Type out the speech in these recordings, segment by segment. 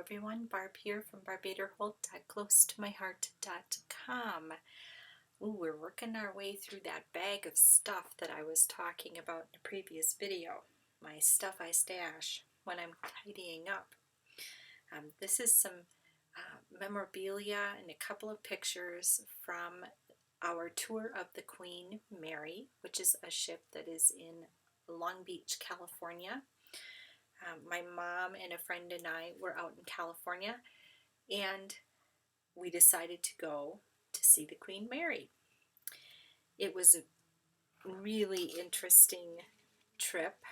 everyone, Barb here from barbaderholt.close-to-my-heart.com. Ooh, we're working our way through that bag of stuff that I was talking about in a previous video. My stuff I stash when I'm tidying up. This is some memorabilia and a couple of pictures from our tour of the Queen Mary, which is a ship that is in Long Beach, California. My mom and a friend and I were out in California, and we decided to go to see the Queen Mary. It was a really interesting trip.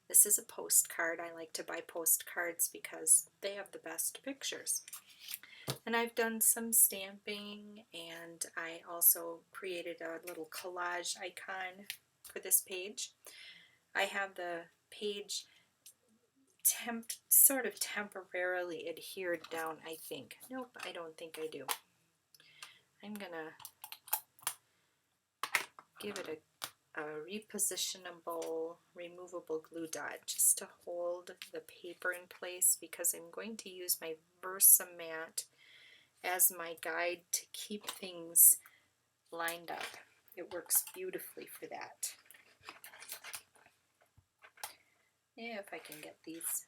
This is a postcard. I like to buy postcards because they have the best pictures. And I've done some stamping, and I also created a little collage icon for this page. I have the page sort of temporarily adhered down, I think. Nope, I don't think I do. I'm gonna give it a repositionable, removable glue dot just to hold the paper in place, because I'm going to use my Versamat as my guide to keep things lined up. It works beautifully for that. If I can get these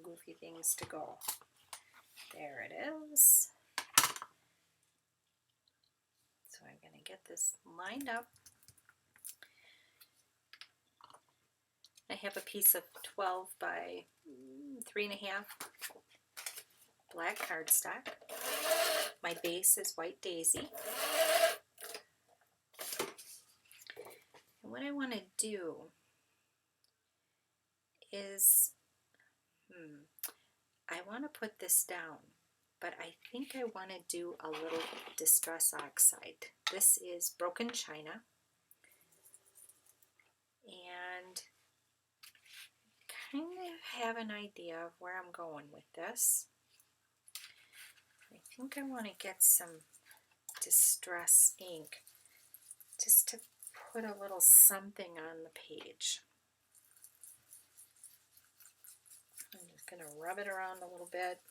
goofy things to go. There it is. So I'm going to get this lined up. I have a piece of 12 by 3.5 black cardstock. My base is White Daisy. And what I want to do is, I want to put this down, but I think I want to do a little Distress Oxide. This is Broken China, and kind of have an idea of where I'm going with this. I think I want to get some Distress ink just to put a little something on the page. I'm just going to rub it around a little bit.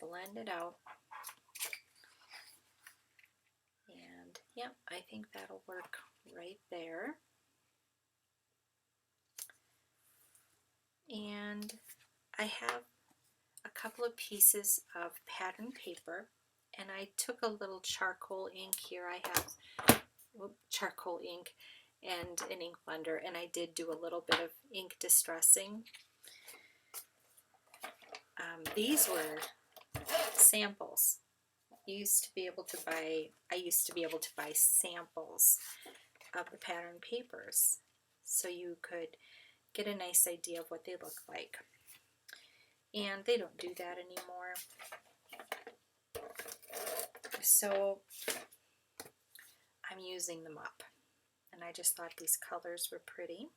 Blend it out. And yep, I think that'll work right there. And I have a couple of pieces of pattern paper, and I took a little charcoal ink here. I have charcoal ink and an ink blender, and I did do a little bit of ink distressing. These were samples. I used to be able to buy samples of the pattern papers, so you could get a nice idea of what they look like. And they don't do that anymore. So I'm using them up. And I just thought these colors were pretty.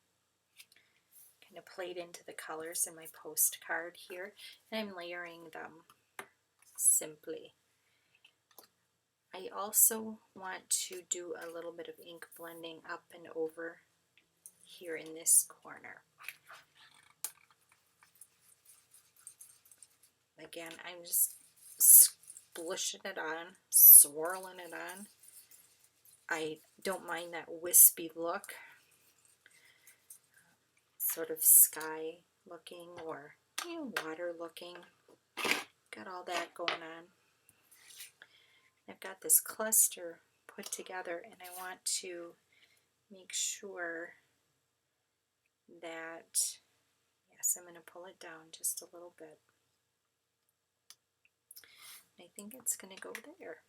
Kind of played into the colors in my postcard here. And I'm layering them simply. I also want to do a little bit of ink blending up and over here in this corner. Again, I'm just splishing it on, swirling it on. I don't mind that wispy look, sort of sky looking or water looking. Got all that going on. I've got this cluster put together, and I want to make sure that, yes, I'm going to pull it down just a little bit. I think it's going to go there.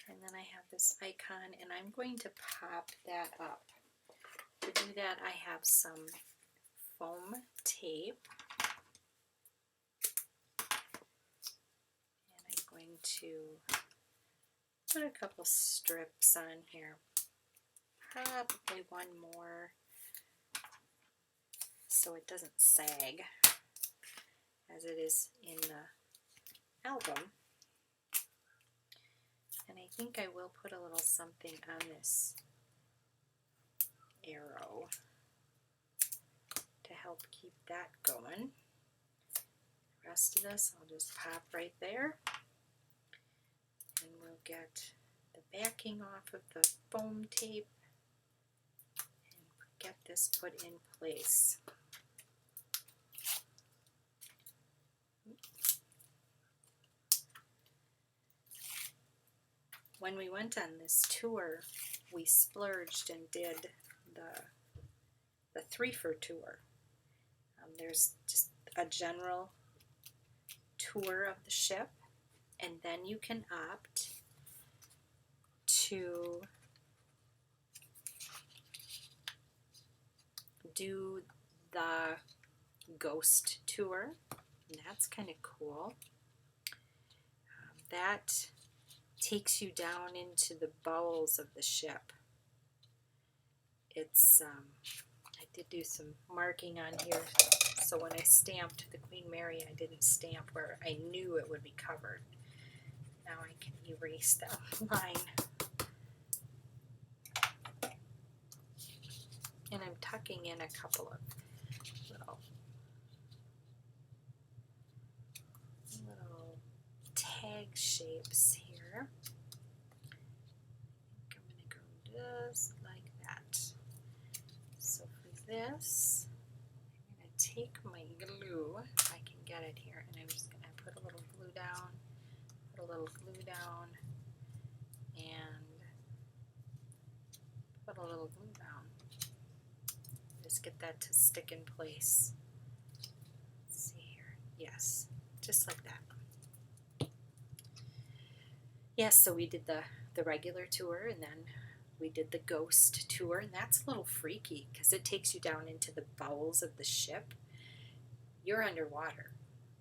And then I have this icon, and I'm going to pop that up. To do that, I have some foam tape. And I'm going to put a couple strips on here. Probably one more so it doesn't sag as it is in the album. And I think I will put a little something on this arrow to help keep that going. The rest of this I'll just pop right there, and we'll get the backing off of the foam tape and get this put in place. When we went on this tour, we splurged and did the 3-for tour. There's just a general tour of the ship, and then you can opt to do the ghost tour, and that's kind of cool. That takes you down into the bowels of the ship. It's I did do some marking on here, so when I stamped the Queen Mary, I didn't stamp where I knew it would be covered. Now I can erase that line. And I'm tucking in a couple of little tag shapes here. I think I'm going to go just like that. So for this, I'm going to take my glue, if I can get it here, and I'm just going to put a little glue down, put a little glue down, and put a little glue down. Just get that to stick in place. Let's see here. Yes, just like that. Yes, so we did the regular tour, and then we did the ghost tour, and that's a little freaky because it takes you down into the bowels of the ship. You're underwater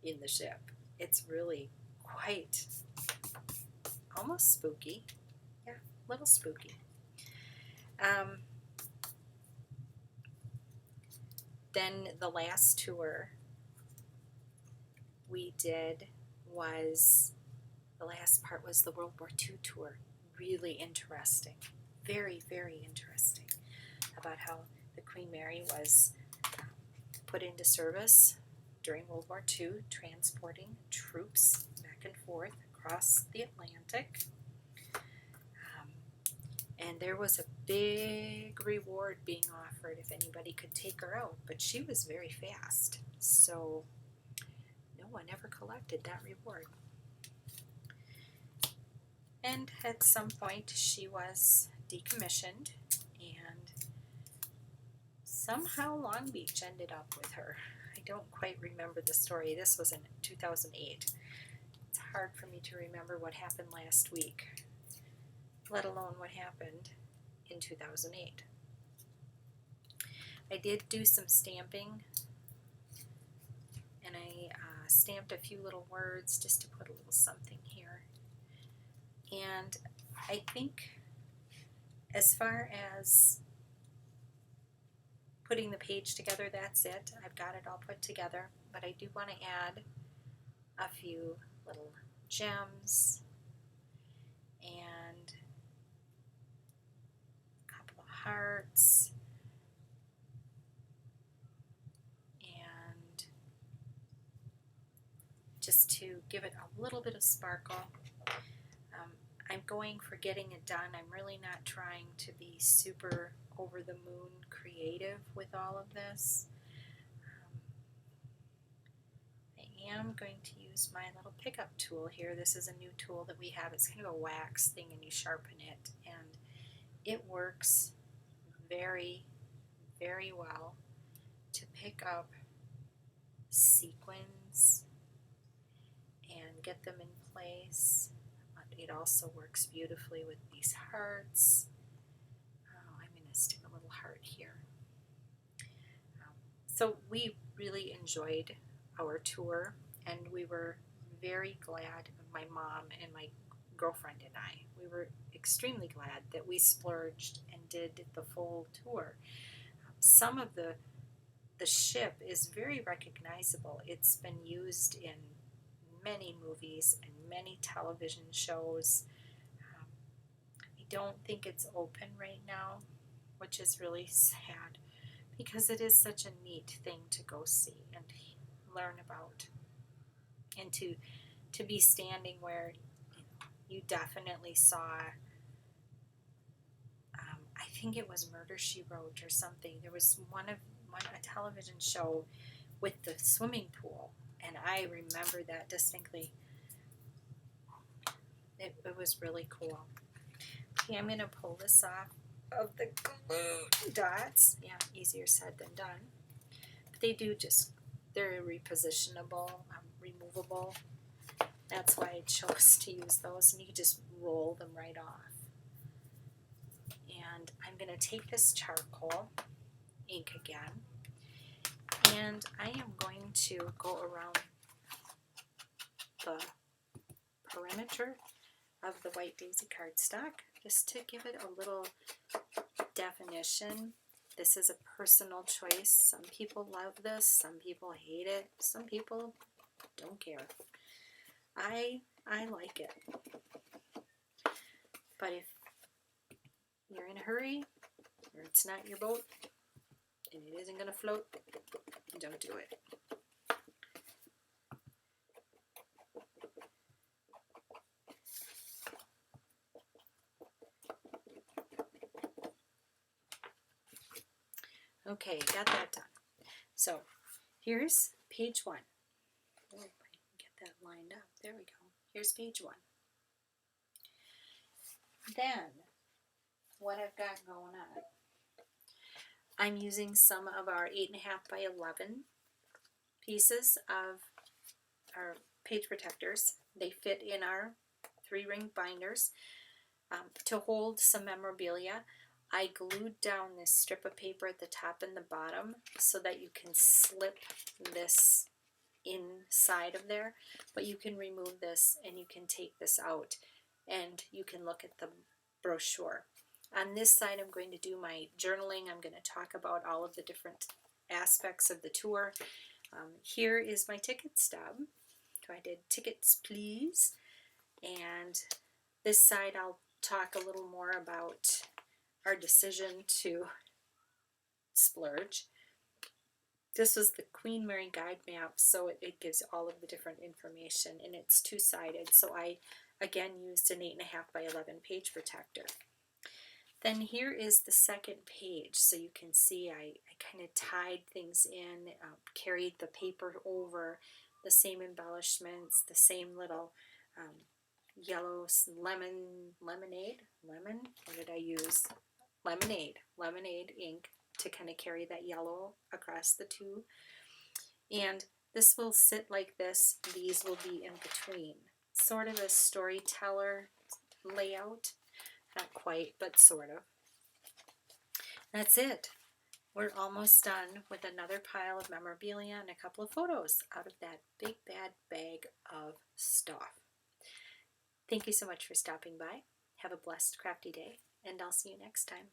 in the ship. It's really quite almost spooky. Yeah, a little spooky. Then the last tour we did was, the last part was the World War II tour. Really interesting. Very, very interesting about how the Queen Mary was put into service during World War II, transporting troops back and forth across the Atlantic. And there was a big reward being offered if anybody could take her out, but she was very fast, so no one ever collected that reward. And at some point she was decommissioned, and somehow Long Beach ended up with her. I don't quite remember the story. This was in 2008. It's hard for me to remember what happened last week, let alone what happened in 2008. I did do some stamping, and I stamped a few little words just to put a little something here. And I think as far as putting the page together, that's it. I've got it all put together, but I do want to add a few little gems and hearts and just to give it a little bit of sparkle. I'm going for getting it done. I'm really not trying to be super over the moon creative with all of this. I am going to use my little pickup tool here. This is a new tool that we have. It's kind of a wax thing, and you sharpen it, and it works very, very well to pick up sequins and get them in place. It also works beautifully with these hearts. Oh, I'm going to stick a little heart here. So we really enjoyed our tour, and we were very glad, my mom and my girlfriend and I, we were extremely glad that we splurged and did the full tour. Some of the the ship is very recognizable. It's been used in many movies and many television shows. I don't think it's open right now, which is really sad because it is such a neat thing to go see and learn about, and to be standing where you definitely saw, I think it was Murder, She Wrote or something. There was a television show with the swimming pool, and I remember that distinctly. It was really cool. Okay, I'm going to pull this off of the glue dots. Yeah, easier said than done. But they do they're repositionable, removable. That's why I chose to use those, and you can just roll them right off. And I'm going to take this charcoal ink again, and I am going to go around the perimeter of the White Daisy cardstock just to give it a little definition. This is a personal choice. Some people love this, some people hate it, some people don't care. I like it. But if you're in a hurry or it's not your boat and it isn't going to float, don't do it. Okay, got that done. So here's page 1. Oh, if I can get that lined up. There we go. Here's page 1. Then, what I've got going on, I'm using some of our 8.5 by 11 pieces of our page protectors. They fit in our 3-ring binders to hold some memorabilia. I glued down this strip of paper at the top and the bottom so that you can slip this inside of there, but you can remove this and you can take this out and you can look at the brochure. On this side, I'm going to do my journaling. I'm going to talk about all of the different aspects of the tour. Here is my ticket stub. So I did tickets please, and this side I'll talk a little more about our decision to splurge. This was the Queen Mary guide map, so it gives all of the different information, and it's 2-sided, so I again used an 8.5 by 11 page protector. Then here is the second page, so you can see I kind of tied things in, carried the paper over, the same embellishments, the same little yellow lemonade, what did I use? Lemonade ink to kind of carry that yellow across the two. And this will sit like this. These will be in between. Sort of a storyteller layout. Not quite, but sort of. That's it. We're almost done with another pile of memorabilia and a couple of photos out of that big bad bag of stuff. Thank you so much for stopping by. Have a blessed crafty day, and I'll see you next time.